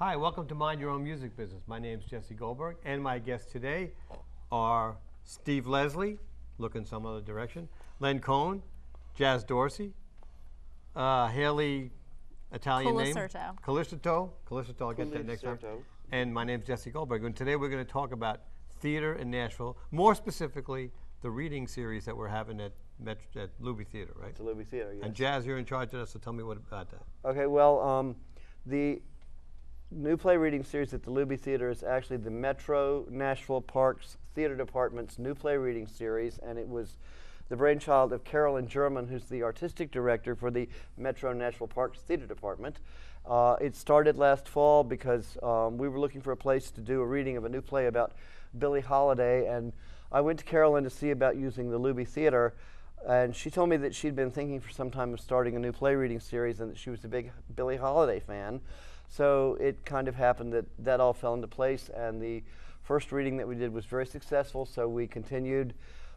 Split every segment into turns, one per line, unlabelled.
Hi, welcome to Mind Your Own Music Business. My name's Jesse Goldberg, and my guests today are Steve Leslie, looking some other direction, Len Cohn, Jazz Dorsey, Haley, Italian name. Callisto. I'll get that next time. And my name's Jesse Goldberg, and today we're going to talk about theater in Nashville, more specifically the reading series that we're having at Luby Theater, right?
It's the Luby Theater, yes.
And Jazz, you're in charge of that, so tell me what about that.
Okay, well, the new play reading series at the Luby Theater is actually the Metro Nashville Parks Theater Department's new play reading series, and it was the brainchild of Carolyn German, who's the artistic director for the Metro Nashville Parks Theater Department. It started last fall because we were looking for a place to do a reading of a new play about Billie Holiday, and I went to Carolyn to see about using the Luby Theater, and she told me that she'd been thinking for some time of starting a new play reading series and that she was a big Billie Holiday fan. So it kind of happened that that all fell into place, and the first reading that we did was very successful, so we continued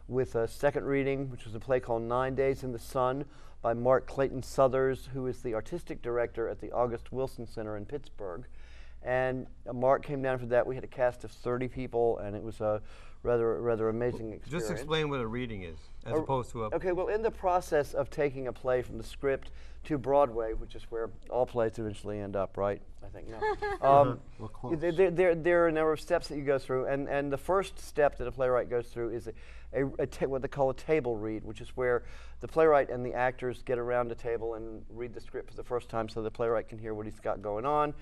with a second reading, which was a play called 9 Days in the Sun by Mark Clayton Southers, who is the artistic director at the August Wilson Center in Pittsburgh. And Mark came down for that. We had a cast of 30 people, and it was a rather amazing experience.
Just explain what a reading is, as opposed to a...
Okay, well, in the process of taking a play from the script to Broadway, which is where all plays eventually end up, right? I think, no. There are a number of steps that you go through, and the first step that a playwright goes through is what they call a table read, which is where the playwright and the actors get around a table and read the script for the first time so the playwright can hear what he's got going on.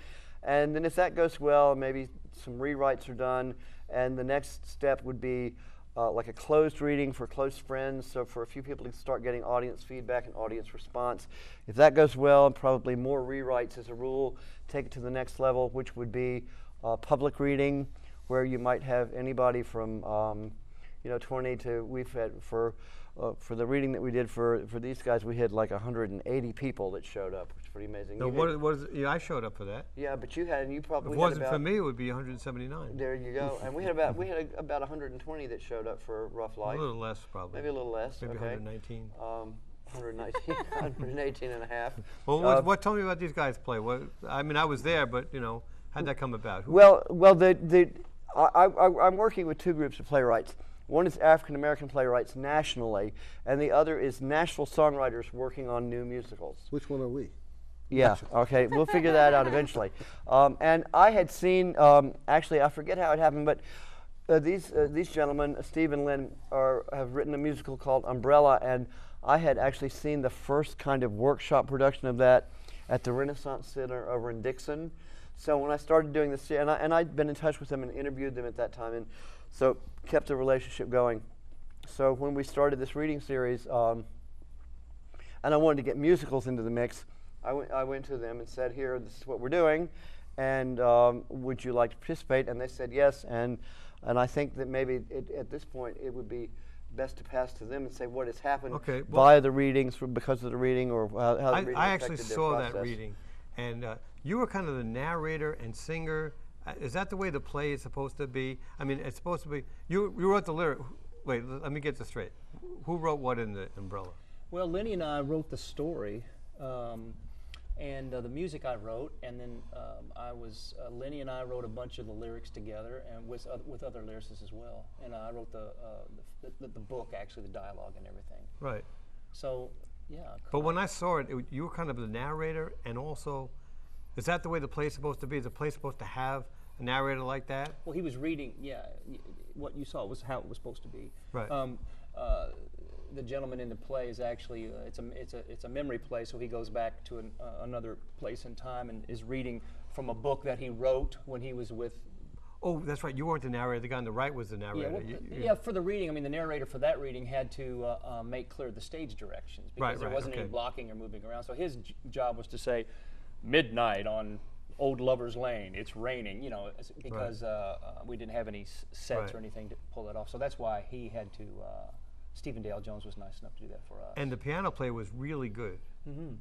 And then if that goes well, maybe some rewrites are done, and the next step would be like a closed reading for close friends, so for a few people to start getting audience feedback and audience response. If that goes well, probably more rewrites as a rule, take it to the next level, which would be public reading, where you might have anybody from 20 to, we've had for the reading that we did for these guys, we had like 180 people that showed up, which is pretty amazing.
No, I showed up for that.
Yeah, but you had, and you probably
If it wasn't for me, it would be 179.
There you go. And we had about 120 that showed up for Rough Life.
A little less, probably.
Maybe a little less.
Maybe
okay.
119.
119, 118 and a half.
Well, tell me about these guys' play. I mean, I was there, but how'd that come about?
I'm working with two groups of playwrights. One is African American playwrights nationally, and the other is Nashville songwriters working on new musicals.
Which one are we?
Yeah, okay, we'll figure that out eventually. And I had seen, actually, I forget how it happened, but these gentlemen, Steve and Lynn, have written a musical called Umbrella, and I had actually seen the first kind of workshop production of that at the Renaissance Center over in Dixon. So when I started doing this, and I'd been in touch with them and interviewed them at that time, and so kept the relationship going. So when we started this reading series, and I wanted to get musicals into the mix, I went to them and said, here, this is what we're doing, and would you like to participate? And they said yes, and I think that maybe at this point it would be best to pass to them and say what has happened via the readings, because of the reading, or how the reading
I actually
affected their
saw
process.
that reading, and you were kind of the narrator and singer. Is that the way the play is supposed to be? I mean, it's supposed to be, you wrote the lyric. Wait, let me get this straight. Who wrote what in the Umbrella?
Well, Lenny and I wrote the story, and the music I wrote, and then Lenny and I wrote a bunch of the lyrics together, and with other lyricists as well. And I wrote the book, actually, the dialogue and everything.
Right.
So, yeah.
But when I saw it, you were kind of the narrator, and also, is that the way the play is supposed to be? Is the play supposed to have a narrator like that?
Well, he was reading, yeah, what you saw was how it was supposed to be.
Right.
The gentleman in the play is actually, it's a memory play, so he goes back to another place in time and is reading from a book that he wrote when he was with...
Oh, that's right, you weren't the narrator, the guy on the right was the narrator.
Yeah, for the reading, I mean, the narrator for that reading had to make clear the stage directions, because there wasn't any blocking or moving around, so his job was to say, midnight on Old Lover's Lane, it's raining, because we didn't have any sets or anything to pull that off. So that's why he had to, Stephen Dale Jones was nice enough to do that for us.
And the piano play was really good.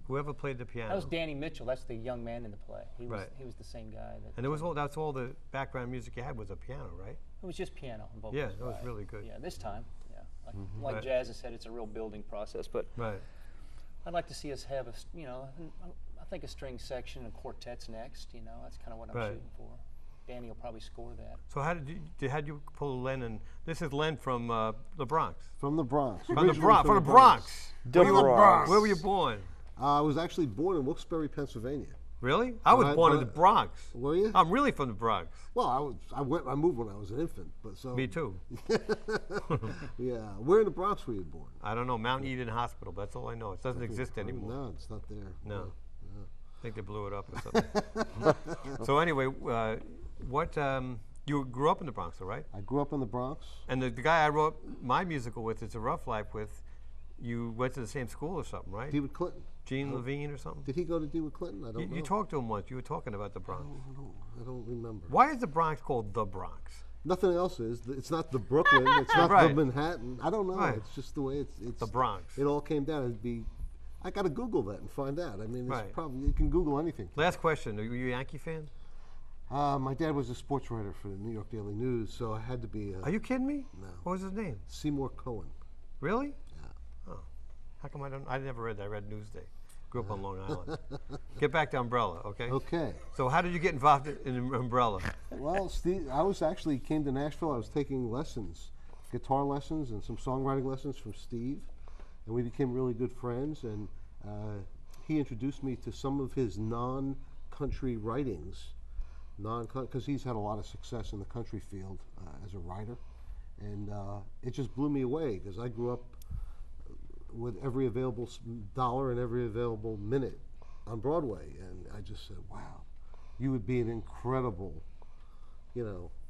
Whoever played the piano.
That was Danny Mitchell, that's the young man in the play. He was the same guy.
And that's all the background music you had was a piano, right?
It was just piano and vocals.
Yeah, that was really good.
Yeah, this time, yeah. Like Jazz has said, it's a real building process, but I'd like to see us have a, think a string section and quartet's next. You know, that's kind of what I'm shooting for. Danny will probably score that.
So how did you pull Len? And this is Len from the Bronx.
From the Bronx.
From the Bronx. From the Bronx. Where were you born?
I was actually born in Wilkes-Barre, Pennsylvania.
Really? I was born in the Bronx.
Were you?
I'm really from the Bronx.
Well, I moved when I was an infant, but so.
Me too.
Yeah. Where in the Bronx were you born?
I don't know. Mount Eden Hospital. That's all I know. It doesn't exist anymore.
No, it's not there.
No. I think they blew it up or something. So anyway, you grew up in the Bronx, though, right?
I grew up in the Bronx.
And the guy I wrote my musical with, It's a Rough Life with, you went to the same school or something, right?
DeWitt Clinton.
Gene Levine or something?
Did he go to DeWitt Clinton? I don't know.
You talked to him once. You were talking about the Bronx.
I don't remember.
Why is the Bronx called the Bronx?
Nothing else is. It's not the Brooklyn. It's not the Manhattan. I don't know.
Right.
It's just the way it's
the Bronx.
It all came down. I got to Google that and find out. I mean, it's probably, you can Google anything.
Last question. Are you a Yankee fan?
My dad was a sports writer for the New York Daily News, so I had to be.
Are you kidding me?
No.
What was his name?
Seymour Cohen.
Really?
Yeah.
Oh. How come I never read that. I read Newsday. Grew up on Long Island. Get back to Umbrella, okay?
Okay.
So how did you get involved in Umbrella?
Well, Steve, came to Nashville. I was taking lessons, guitar lessons and some songwriting lessons from Steve, and we became really good friends. And he introduced me to some of his non-country writings, because he's had a lot of success in the country field as a writer, and it just blew me away because I grew up with every available dollar and every available minute on Broadway, and I just said, wow, you would be an incredible,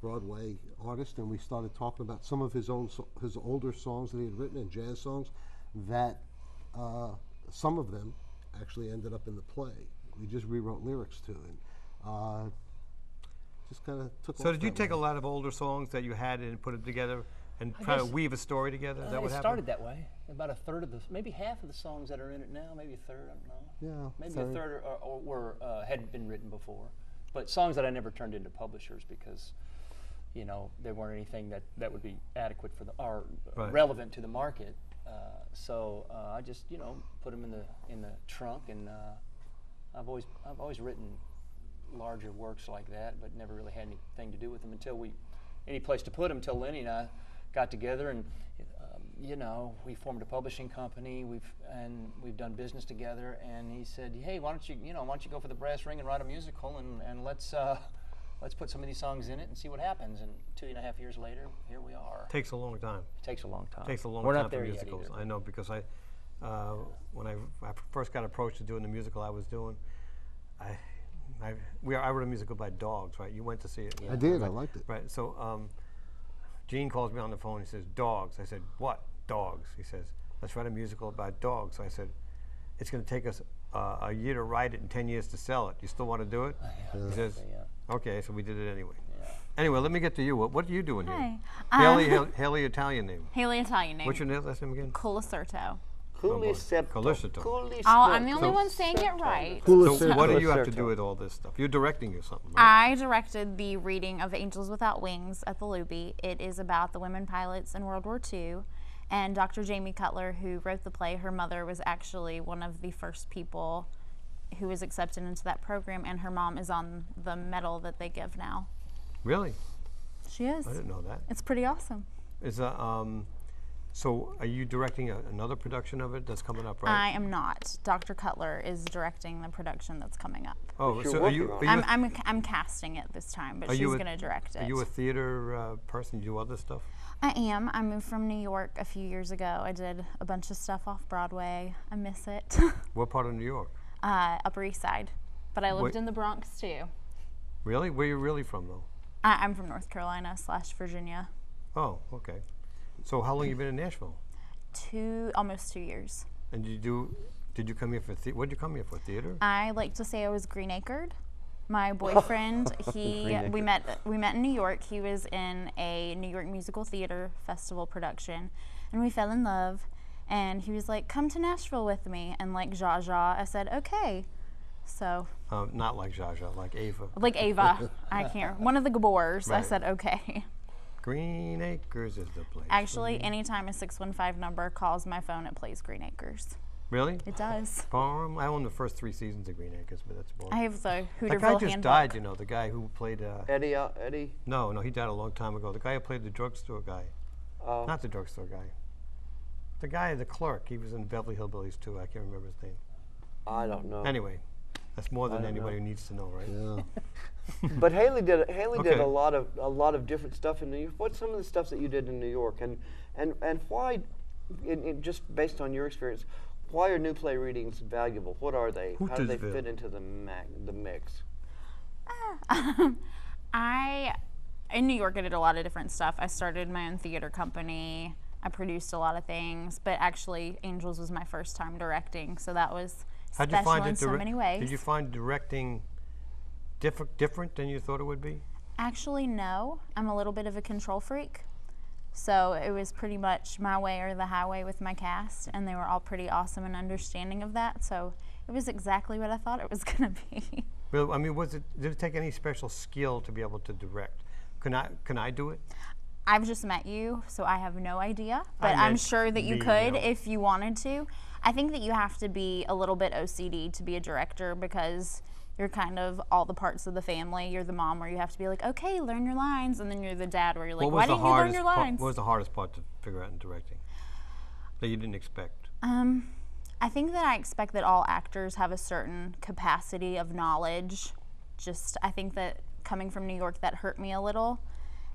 Broadway artist. And we started talking about some of his older songs that he had written, and jazz songs that some of them actually ended up in the play. We just rewrote lyrics to, and just kind of took off.
So did you take a lot of older songs that you had and put them together and try to weave a story together? Is that what happened?
It started that way. About a third of maybe half of the songs that are in it now, maybe a third, I don't know.
Yeah,
maybe a third had been written before. But songs that I never turned into publishers because, there weren't anything that would be adequate for or relevant to the market. So I just, put them in the trunk, and I've always written larger works like that, but never really had anything to do with them until any place to put them. Until Lenny and I got together, and we formed a publishing company. We've done business together, and he said, "Hey, why don't you go for the brass ring and write a musical, and let's put some of these songs in it and see what happens." And 2.5 years later, here we are.
Takes a long time.
It takes a long time.
Takes a long
We're
time
not
for
there
musicals.
yet either.
I know, because when I first got approached to doing the musical I was doing, I wrote a musical by dogs, right? You went to see it.
I did.
Right?
I liked it.
Right. So Gene calls me on the phone. He says, "Dogs." I said, "What? Dogs?" He says, "Let's write a musical about dogs." So I said, "It's going to take us a year to write it and 10 years to sell it. You still want to do it?" He says, "Okay." So we did it anyway. Yeah. Anyway, let me get to you. What are you doing here? Haley, Italian name.
Haley, Italian name.
What's your last name again?
Colicerto.
Colicerto.
Oh, I'm the only one saying it right.
So what do you have to do with all this stuff? You're directing or something, right?
I directed the reading of Angels Without Wings at the Luby. It is about the women pilots in World War II. And Dr. Jamie Cutler, who wrote the play, her mother was actually one of the first people who was accepted into that program, and her mom is on the medal that they give now.
Really?
She is.
I didn't know that.
It's pretty awesome.
So are you directing another production of it that's coming up, right?
I am not. Dr. Cutler is directing the production that's coming up.
Oh, so are you
I'm casting it this time, but she's going to direct it.
Are you a theater person? Do you do other stuff?
I am. I moved from New York a few years ago. I did a bunch of stuff off Broadway. I miss it.
What part of New York?
Upper East Side. But I lived in the Bronx too.
Really? Where are you really from, though?
I'm from North Carolina / Virginia.
Oh, okay. So how long have you been in Nashville?
Almost 2 years.
And did you come here for what did you come here for? Theater?
I like to say I was green-acred. My boyfriend, we met in New York. He was in a New York Musical Theater Festival production, and we fell in love. And he was like, "Come to Nashville with me." And like Zsa Zsa, I said, "Okay." So.
Not like Zsa Zsa, like Ava.
Like Ava, I can't. One of the Gabors. Right. I said, "Okay."
Green Acres is the place.
Actually, anytime a 615 number calls my phone, it plays Green Acres.
Really?
It does.
I own the first 3 seasons of Green Acres, but that's boring.
I have the
That
Hooterville
guy just
handbook.
died, you know, the guy who played,
Eddie.
no, he died a long time ago. The guy who played the drugstore guy. Not the drugstore guy. The guy, the clerk, he was in Beverly Hillbillies too. I can't remember his name.
I don't know.
Anyway, that's more than
don't
anybody
know.
needs to know, right?
Yeah.
But Haley did
Okay.
a lot of different stuff in New York. What's some of the stuff that you did in New York, and why, just based on your experience, why are new play readings valuable? What are they? How do they
Hootersville.
fit into the mix?
In New York, I did a lot of different stuff. I started my own theater company. I produced a lot of things, but actually, Angels was my first time directing, so that was
How'd you
special
find
in
it?
so many ways.
Did you find directing different than you thought it would be?
Actually, no. I'm a little bit of a control freak, so it was pretty much my way or the highway with my cast, and they were all pretty awesome and understanding of that. So it was exactly what I thought it was going to be.
Well, I mean, did it take any special skill to be able to direct? Can I do it?
I've just met you, so I have no idea, but
I
I'm
meant
sure that you
me,
could
you know.
if you wanted to. I think that you have to be a little bit OCD to be a director because you're kind of all the parts of the family. You're the mom where you have to be like, okay, learn your lines, and then you're the dad where you're like, why didn't you learn your lines?
What was the hardest part to figure out in directing that you didn't expect?
I think that I expect that all actors have a certain capacity of knowledge. I think that coming from New York, that hurt me a little.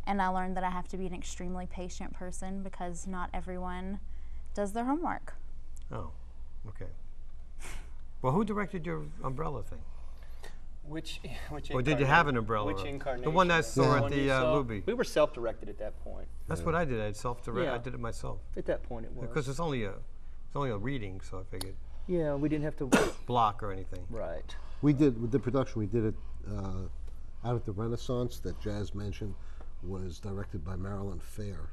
And I learned that I have to be an extremely patient person because not everyone does their homework.
Oh, okay. Well, who directed your umbrella thing?
Which
Or did you have an umbrella?
Which incarnation?
The one that I saw
The
at
one you
the
saw?
Luby.
We were self-directed at that point.
That's what I did. I self-direct.
Yeah.
I did it myself
At that point, it was.
because it's only a reading, so I figured
Yeah, we didn't have to.
block or anything.
Right.
We did with the production. We did it out at the Renaissance that Jazz mentioned. Was directed by Marilyn Fair,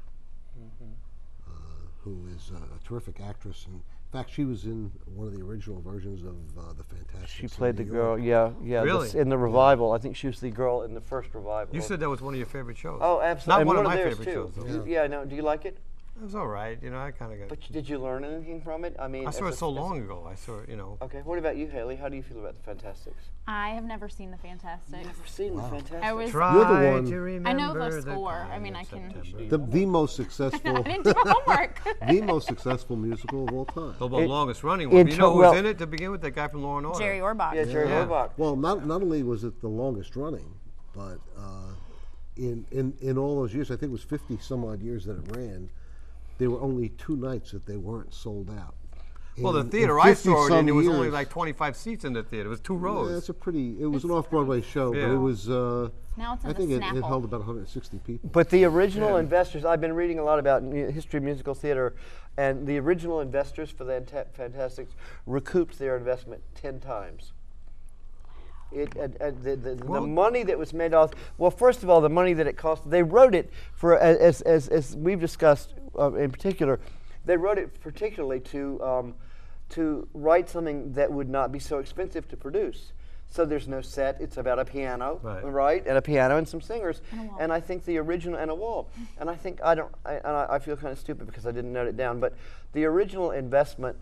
who is a terrific actress. And in fact, she was in one of the original versions of the Fantastic.
She played the girl. Yeah.
Really?
In the revival. I think she was the girl in the first revival.
You said that was one of your favorite shows.
Oh, absolutely.
Not
And
one of my
theirs,
favorite
too.
shows, though.
Yeah. No. Do you like it?
It was all right. You know, I kind of got.
But did you learn anything from it? I mean,
I saw it so long ago. I saw it, you know.
Okay. What about you, Haley? How do you feel about the Fantastics?
I have never seen The Fantastic.
Never seen the Fantastics.
I was.
Try
You're the one-
to remember
I know the
the
score. I
time
mean,
in
I can-
September.
The most successful,
I didn't do my homework.
the most successful musical of all time.
The longest running
in
one. You know
to-
who
well-
was in it to begin with? That guy from Law and Order.
Jerry Orbach.
Yeah, Jerry
Yeah.
Orbach.
Well, not only was it the longest running, but in all those years, I think it was 50 some odd years that it ran. There were only 2 nights that they weren't sold out.
Well, the
In
theater I
50
saw it in,
some
there was only
years-
like 25 seats in the theater. It was 2 rows.
Yeah, it was an off-Broadway show, but
Yeah.
it was.
Now it's in
I
the
think it
Snapple.
held about 160 people.
But the original investors, I've been reading a lot about history of musical theater, and the original investors for the Fantastics recouped their investment 10 times. The money that was made off, well, first of all, the money that it cost, they wrote it for, as we've discussed in particular, they wrote it particularly to write something that would not be so expensive to produce. So there's no set. It's about a piano,
Right.
And a piano and some singers.
And a wall.
And I think the original and a wall. And I think I feel kind of stupid because I didn't note it down. But the original investment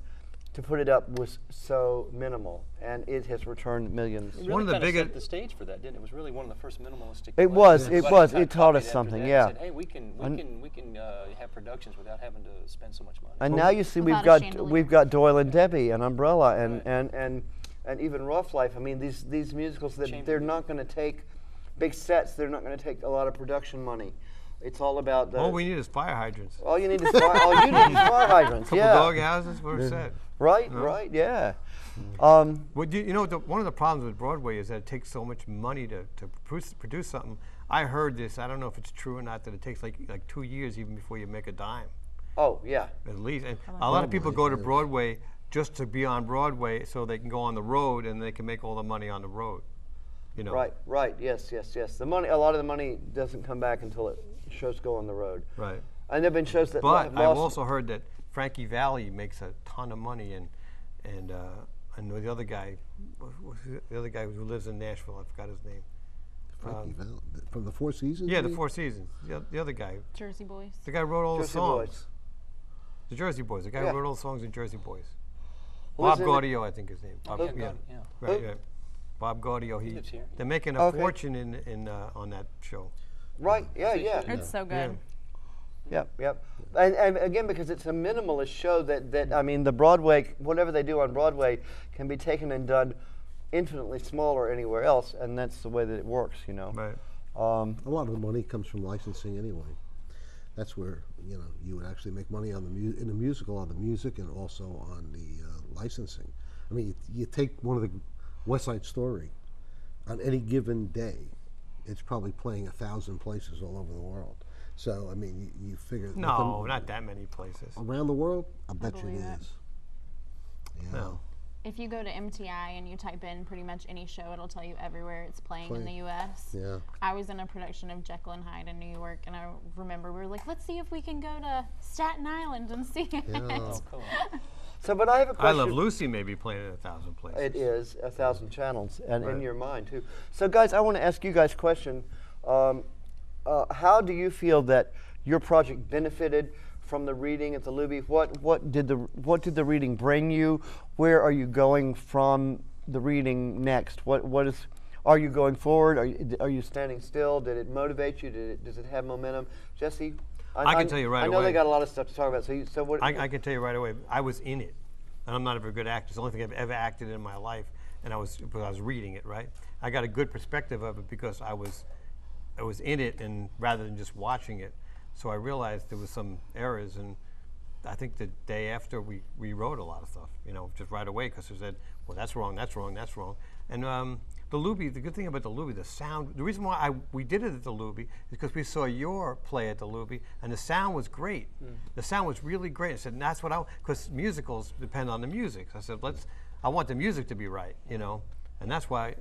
to put it up was so minimal, and it has returned millions.
It really
One of the
kinda
biggest-
set the stage for that, didn't it? It was really one of the first minimalistic.
It
plays.
was, it
Everybody
was.
kinda
It taught us
copied after
something,
that
yeah.
and said, hey, we can have productions without having to spend so much money.
And now you see
Without a chandelier.
we've got Doyle and Debbie and Umbrella and even Rough Life. I mean, these musicals that
Chamber
they're not going to take big sets. They're not going to take a lot of production money. It's all about the.
All we need is fire hydrants.
all you need is fire hydrants.
Couple
Yeah.
dog houses, we're set.
Right.
No?
Right. Yeah.
Well, you know, one of the problems with Broadway is that it takes so much money to produce something. I heard this. I don't know if it's true or not. That it takes like 2 years even before you make a dime,
Oh yeah.
at least. And a lot of people go to Broadway just to be on Broadway, so they can go on the road and they can make all the money on the road. You know.
Right. Right. Yes. Yes. Yes. The money. A lot of the money doesn't come back until shows go on the road.
Right.
And there've been shows that
But
have
I've
lost.
also heard that Frankie Valli makes a ton of money, and I know the other guy who lives in Nashville. I forgot his name.
Frankie Valli, from the Four Seasons?
Yeah,
you
the
mean?
Four Seasons. The other guy.
Jersey Boys.
The guy who wrote all
Jersey
the songs.
Boys.
The Jersey Boys. The guy
Yeah.
who wrote all the songs in Jersey Boys. Bob
in it?
Gaudio, I think his name. Bob,
yeah.
Right, yeah. Bob Gaudio.
lives here.
They're making a fortune in on that show.
Right, yeah.
It's so good.
Yep. And again, because it's a minimalist show that I mean, the Broadway, whatever they do on Broadway can be taken and done infinitely smaller anywhere else, and that's the way that it works, you know.
Right.
A lot of the money comes from licensing anyway. That's where you would actually make money on in the musical, on the music, and also on the licensing. I mean, you take one of the West Side Story. On any given day, it's probably playing 1,000 places all over the world. So I mean, you figure.
No, not that many places.
Around the world, I bet you it
believe it.
is. Yeah.
No.
If you go to MTI and you type in pretty much any show, it'll tell you everywhere it's playing in the U.S.
Yeah.
I was in a production of Jekyll and Hyde in New York, and I remember we were like, let's see if we can go to Staten Island and see it.
Yeah.
Oh, cool.
So, but I have a
I
question.
Love Lucy may be playing in 1,000 places.
It is 1,000 channels, and in
Right.
your mind too. So, guys, I want to ask you guys a question. How do you feel that your project benefited from the reading at the Luby? What did the reading bring you? Where are you going from the reading next? Are you going forward? Are you standing still? Did it motivate you? Does it have momentum? Jesse,
I can tell you right
I know
away.
they got a lot of stuff to talk about. So what?
I can tell you right away. I was in it, and I'm not a very good actor. It's the only thing I've ever acted in my life, and I was reading it. Right. I got a good perspective of it because I was in it, and rather than just watching it. So I realized there was some errors, and I think the day after we rewrote a lot of stuff, just right away, because we said, well, that's wrong, that's wrong, that's wrong. And the Luby, the good thing about the Luby, the sound, the reason why we did it at the Luby is because we saw your play at the Luby, and the sound was great. The sound was really great. I said, and that's what because musicals depend on the music. So I said, I want the music to be right, and that's the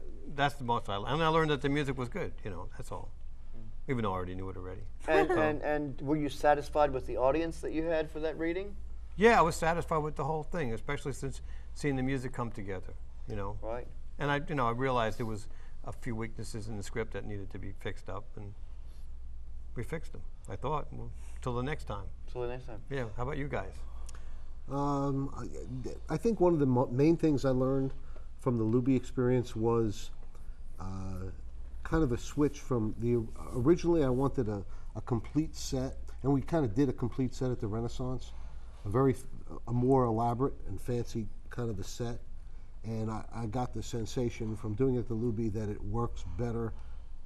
most and I learned that the music was good, that's all. Even though I already knew it already.
And were you satisfied with the audience that you had for that reading?
Yeah, I was satisfied with the whole thing, especially since seeing the music come together,
Right.
And I realized there was a few weaknesses in the script that needed to be fixed up, and we fixed them. I thought, till the next time.
Till the next time.
Yeah. How about you guys?
I think one of the main things I learned from the Luby experience was kind of a switch from originally I wanted a complete set, and we kind of did a complete set at the Renaissance, a more elaborate and fancy kind of a set, and I got the sensation from doing it at the Luby that it works better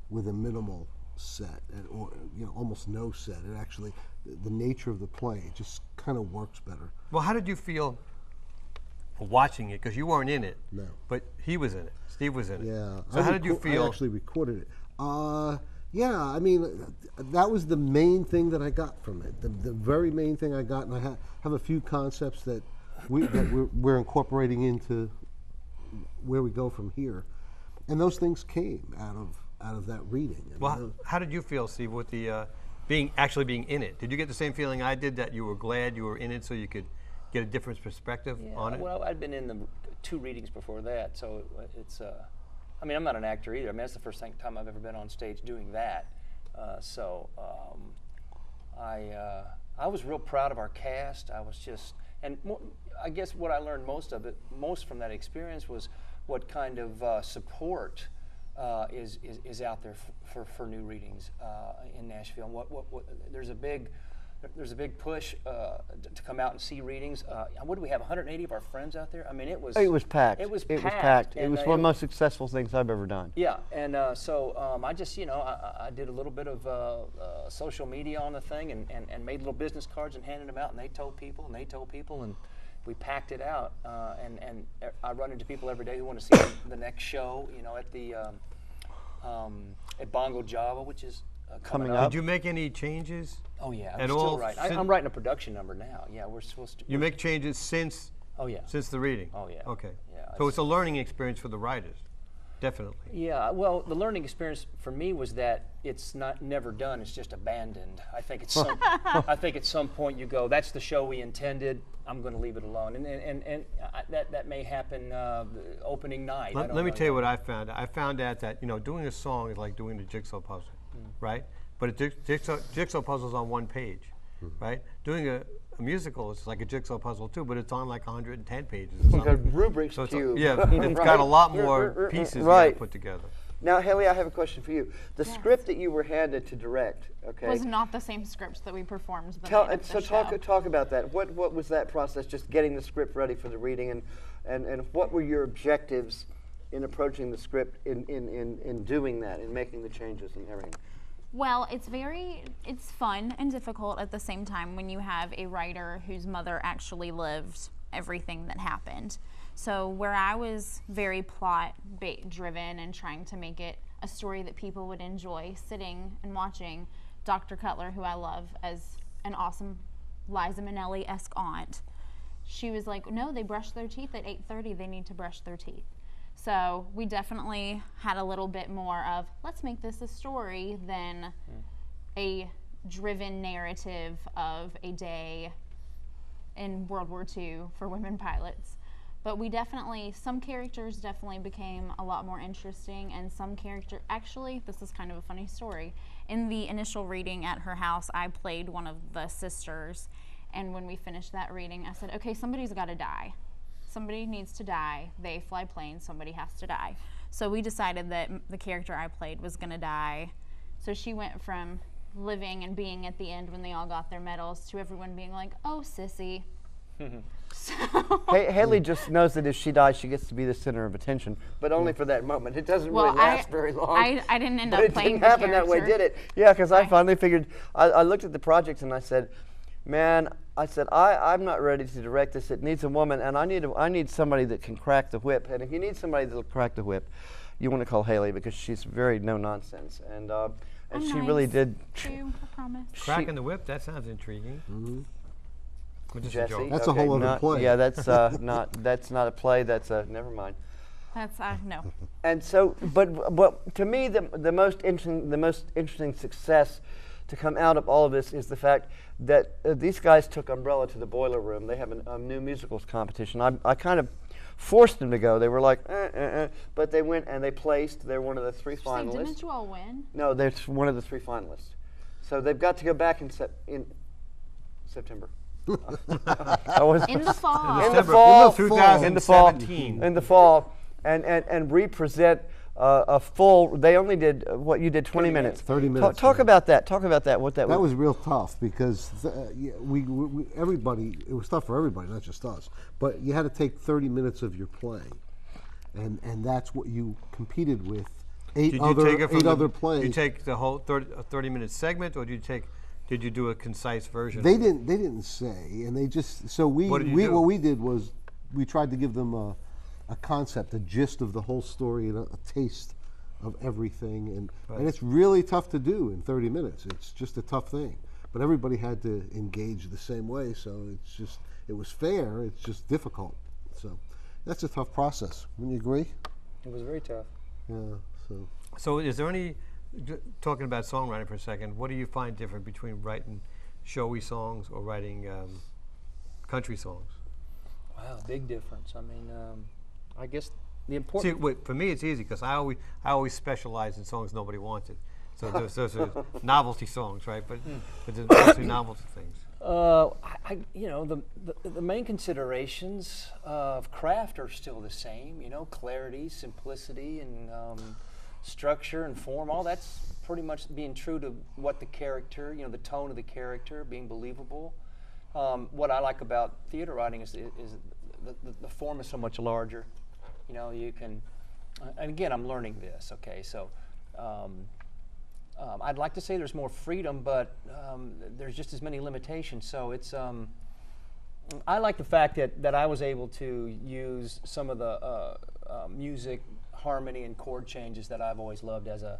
with a minimal set, or almost no set. It actually, the nature of the play just kind of works better.
Well, how did you feel watching it? Because you weren't in it.
No.
But he was in it. Steve was in it.
Yeah.
So how did you feel?
I actually recorded it. Yeah, I mean, that was the main thing that I got from it. The very main thing I got, and I have a few concepts that we're incorporating into where we go from here, and those things came out of that reading.
Well, how did you feel, Steve, with the actually being in it? Did you get the same feeling I did, that you were glad you were in it so you could get a different perspective on it?
Well, I'd been in the 2 readings before that, so it's. I mean, I'm not an actor either. I mean, that's the first time I've ever been on stage doing that. I was real proud of our cast. I was just, and I guess what I learned most from that experience was what kind of support is out there for new readings in Nashville. And what there's a big push to come out and see readings. What do we have? 180 of our friends out there. I mean, it was
packed.
It was
packed.
packed.
It was one of the most successful things I've ever done.
Yeah, and so I just I did a little bit of social media on the thing and made little business cards and handed them out, and they told people and we packed it out. And I run into people every day who want to see the next show. At the at Bongo Java, which is coming up.
Did you make any changes?
Oh yeah,
at
I'm
all
still right. I'm writing a production number now. Yeah, we're supposed to.
You make changes since?
Oh yeah.
Since the reading?
Oh yeah.
Okay.
Yeah.
So it's a learning experience for the writers, definitely.
Yeah. Well, the learning experience for me was that it's never done. It's just abandoned. I think at some point you go, that's the show we intended. I'm going to leave it alone, and that may happen the opening night.
Let me tell you what I found. I found out that doing a song is like doing the jigsaw puzzle, right? But a jigsaw puzzle is on one page, right? Doing a musical, it's like a jigsaw puzzle too, but it's on like 110 pages. Or
You've
something.
got rubrics
So it's
cubed.
yeah, it's got a lot more pieces you
Right.
gotta put together.
Now, Haley, I have a question for you. The script that you were handed to direct, okay?
Was not the same script that we performed the
Tell,
night of
so
the show.
talk about that. What was that process? Just getting the script ready for the reading, and what were your objectives in approaching the script in doing that, in making the changes and everything?
Well, it's fun and difficult at the same time when you have a writer whose mother actually lived everything that happened. So where I was very plot driven and trying to make it a story that people would enjoy sitting and watching, Dr. Cutler, who I love as an awesome Liza Minnelli-esque aunt, she was like, no, they brush their teeth at 8:30, they need to brush their teeth. So we definitely had a little bit more of, let's make this a story than a driven narrative of a day in World War II for women pilots. But we some characters definitely became a lot more interesting, and actually, this is kind of a funny story. In the initial reading at her house, I played one of the sisters, and when we finished that reading, I said, okay, somebody's got to die. Somebody needs to die. They fly planes, somebody has to die. So we decided that the character I played was going to die. So she went from living and being at the end when they all got their medals to everyone being like, oh, sissy. So
Haley just knows that if she dies, she gets to be the center of attention, but only for that moment. It doesn't really last very long.
I didn't end
but
up
it
playing
didn't
the
happen that way,
character.
did it? Yeah, because I finally figured, I looked at the project and I said, man, I'm not ready to direct this. It needs a woman, and I need somebody that can crack the whip. And if you need somebody that'll crack the whip, you want to call Haley, because she's very no nonsense, and she really did.
Too, I promise.
Cracking the whip, that sounds intriguing. Just a
Jesse,
joke.
That's a whole other play.
Yeah, that's not a play. That's a never mind.
That's no.
And so, but to me, the most interesting success to come out of all of this is the fact that these guys took Umbrella to the Boiler Room. They have a new musicals competition. I kind of forced them to go. They were like, but they went and they placed. They're one of the three finalists.
Didn't you all win?
No, they're one of the three finalists. So they've got to go back in September.
In the fall.
In the fall.
2017.
In the fall, and represent a full. They only did what you did 20 minutes.
30 minutes.
Talk about that. Talk about that. What that was.
That was real tough because we everybody. It was tough for everybody, not just us. But you had to take 30 minutes of your play, and that's what you competed with. Eight other plays.
You take the whole 30-minute segment, or did you do a concise version?
They didn't say, and they just what we did was we tried to give them a concept, a gist of the whole story, and a taste of everything, and it's really tough to do in 30 minutes. It's just a tough thing, but everybody had to engage the same way, so it was fair. It's just difficult. So that's a tough process. Wouldn't you agree?
It was very tough.
Yeah.
So is there any, talking about songwriting for a second, what do you find different between writing showy songs or writing country songs?
Wow, big difference. I mean, I guess the important.
See, for me, it's easy because I always specialize in songs nobody wanted. So those are novelty songs, right? But there's mostly novelty things.
The main considerations of craft are still the same. You know, clarity, simplicity, and structure and form. All that's pretty much being true to what the character, the tone of the character, being believable. What I like about theater writing is the form is so much larger. You know, you can, and again, I'm learning this. Okay, so. I'd like to say there's more freedom, but there's just as many limitations. So it's, I like the fact that I was able to use some of the music, harmony, and chord changes that I've always loved as a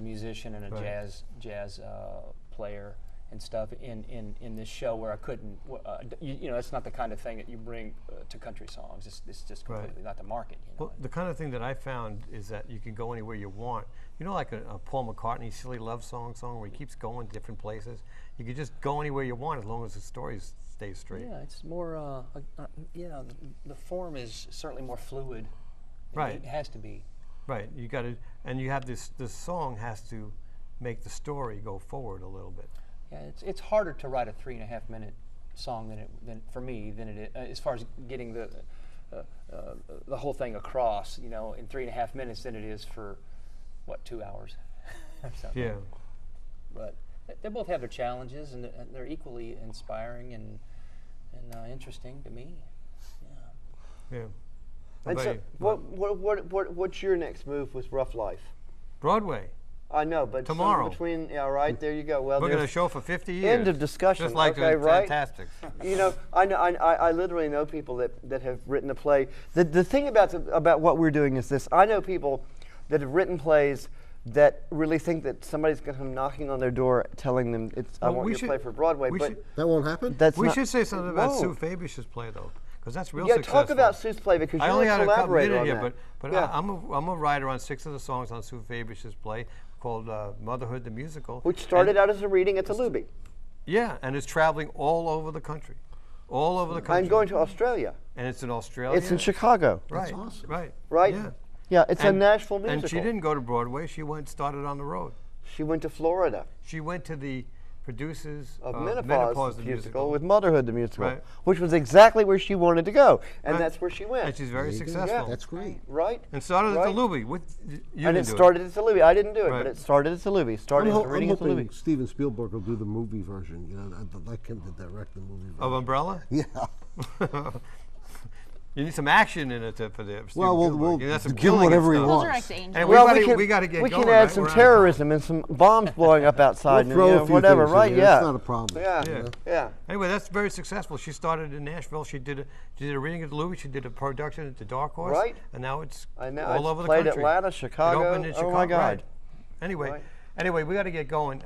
musician and a jazz player and stuff in this show, where I couldn't, that's not the kind of thing that you bring to country songs. It's just completely not the market.
Well, the kind of thing that I found is that you can go anywhere you want. You know, like a Paul McCartney silly love song where he keeps going to different places. You can just go anywhere you want as long as the story stays straight.
Yeah, it's more, the form is certainly more fluid.
Right.
It has to be.
Right. You got to, and you have this song has to make the story go forward a little bit.
Yeah, it's harder to write a 3.5-minute song than for me than it is as far as getting the whole thing across, you know, in 3.5 minutes than it is for what, 2 hours.
Yeah.
But they both have their challenges, and they're equally inspiring and interesting to me. Yeah.
Yeah. How
And
about
so,
you?
what's your next move with Rough Life?
Broadway.
I know, but
Tomorrow.
between, yeah, right, there you go. Well,
We're going to
there's
show for 50 years.
end of discussion.
Just like
okay,
the
right?
Fantastics.
You know, I literally know people that have written a play. The thing about what we're doing is this. I know people that have written plays that really think that somebody's going to come knocking on their door telling them, I want you to play for Broadway. But
That won't happen?
that's
We
not,
should say something about
Whoa.
Sue Fabish's play, though, because that's real
Yeah,
successful.
talk about Sue's play, because
I
you're
only
a
had a couple
collaborator
minutes
on
here,
that.
but
Yeah.
I'm a writer on 6 of the songs on Sue Fabish's play called Motherhood the Musical.
Which started
And-
out as a reading at the Luby.
Yeah, and it's traveling all over the country. All over the country.
I'm going to Australia.
And it's in Australia.
It's in Chicago.
Right,
awesome.
right.
Right?
Yeah.
Yeah, it's a Nashville musical.
And she didn't go to Broadway. She started on the road.
She went to Florida.
She went to the producers
Of
Menopause
the
the
musical with Motherhood the musical,
Right.
which was exactly where she wanted to go, and
Right.
that's where she went.
And she's very
There you go.
successful.
That's great.
right?
And started at
Right.
the Luby. You
And
didn't
it
do
started at the Luby. I didn't do it,
Right.
but it started at the Luby. Started as a
I'm
reading at the
hoping
Luby.
Steven Spielberg will do the movie version. You know, I'd like him to direct the movie version.
Of Umbrella?
Yeah.
You need some action in it for the
Well, we'll
that's some
give him
killing and
whatever he
stuff.
He'll
wants.
direct Angel.
And we got to get
we
going.
can add
right?
some
We're out of time.
terrorism and some bombs blowing up outside,
We'll throw
and,
a few
whatever,
things in
right?
there.
Yeah,
It's not a problem.
yeah,
Yeah.
yeah.
Anyway, that's very successful. She started in Nashville. She did a reading at the Louis. She did a production at the Dark Horse.
Right.
And now it's
I know.
all
It's
over the
played
country.
Atlanta,
It
Chicago.
opened in Chicago.
Oh my God!
Right. Anyway,
Right.
anyway, we got to get going.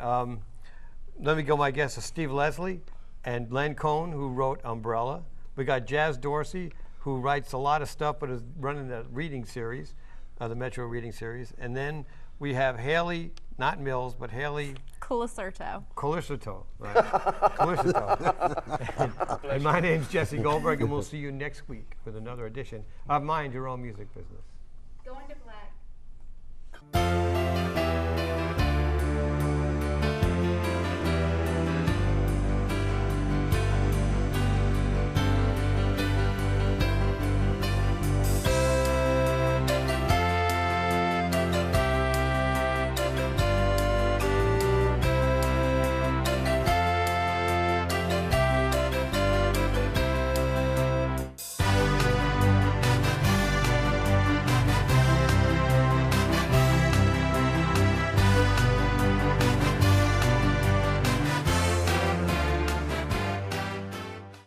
Let me go. My guests are Steve Leslie and Len Cohn, who wrote Umbrella. We got Jazz Dorsey, who writes a lot of stuff, but is running the reading series, the Metro reading series. And then we have Haley, not Mills, but Haley
Colacerto.
Colicito, right? Colicito. And my name's Jesse Goldberg, and we'll see you next week with another edition of Mind Your Own Music Business.